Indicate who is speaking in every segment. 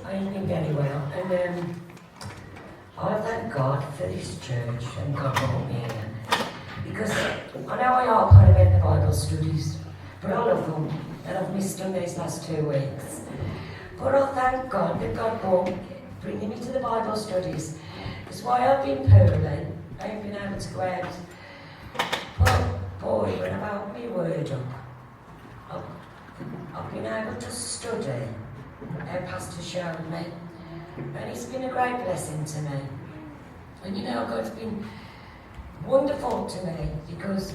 Speaker 1: I ain't been very well, and I thank God for this church and God brought me here. Because I know I are kind of at the Bible studies, but I love them, and I've missed them these last 2 weeks. But I thank God that God brought bringing me to the Bible studies. Because while I've been poorly, I ain't been able to go out. But boy, when I've opened my word up, I've been able to study how Pastor showed me. And it's been a great blessing to me. And you know, God's been wonderful to me because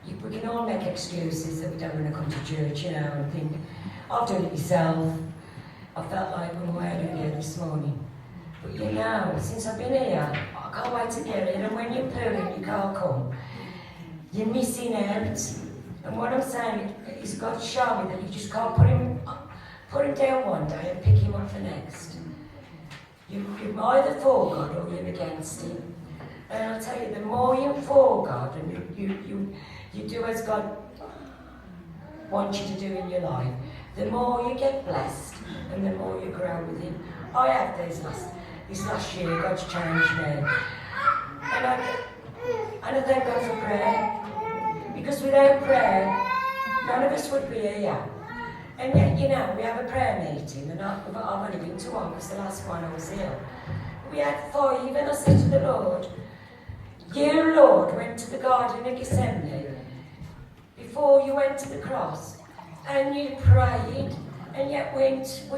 Speaker 1: we can all make excuses that we don't want to come to church, you know, and think, I've done it myself. I felt like when I were here this morning. But you know, since I've been here, I can't wait to get it. And when you're poor and you can't come, you're missing out. And what I'm saying is God showed me that you just can't put him down one day and pick him up the next. You're either for God or you're against him. And I'll tell you, the more you're for God and you do as God wants you to do in your life, the more you get blessed and the more you grow with him. I have this last year, God's changed me. And I thank God for prayer. Because without prayer, none of us would be here. And yet, you know, we have a prayer meeting, and I've only been to one because the last one I was ill. We had 5, and I said to the Lord, you, Lord, went to the Garden of Gethsemane before you went to the cross, and you prayed, and yet we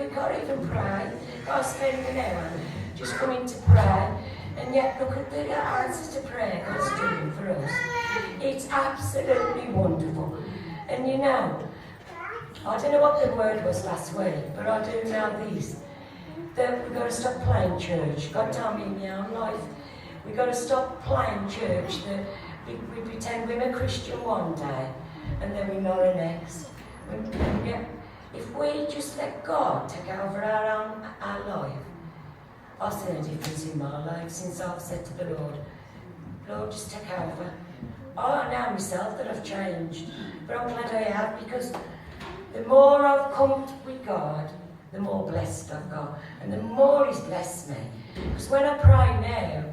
Speaker 1: can't even pray. I spend an hour just coming to pray, and yet look at the answers to prayer God's doing for us. It's absolutely wonderful. And you know, I don't know what the word was last week, but I do know this, that we've got to stop playing church. God told me in my own life, we've got to stop playing church, that we pretend we're a Christian one day, and then we're not the next. If we just let God take over our life, I've seen a difference in my life since I've said to the Lord, just take over. I know myself that I've changed, but I'm glad I have, because the more I've come with God, the more blessed I've got, and the more He's blessed me. Because when I pray now,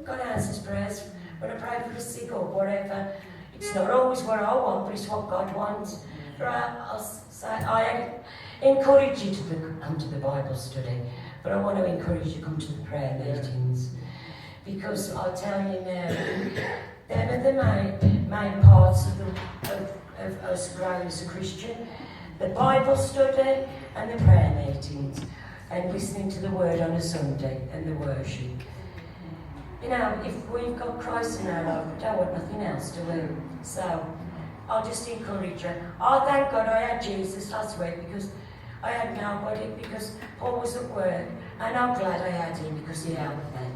Speaker 1: God answers prayers. When I pray for the sick or whatever, it's not always what I want, but it's what God wants. I encourage you to come to the Bible study, but I want to encourage you to come to the prayer meetings. Because I'll tell you now, them are the main parts of us growing as a Christian. The Bible study and the prayer meetings, and listening to the word on a Sunday and the worship. You know, if we've got Christ in our life, we don't want nothing else, do we? So, I'll just encourage you. I thank God I had Jesus last week, because I had nobody, because Paul was at work, and I'm glad I had him because he helped me.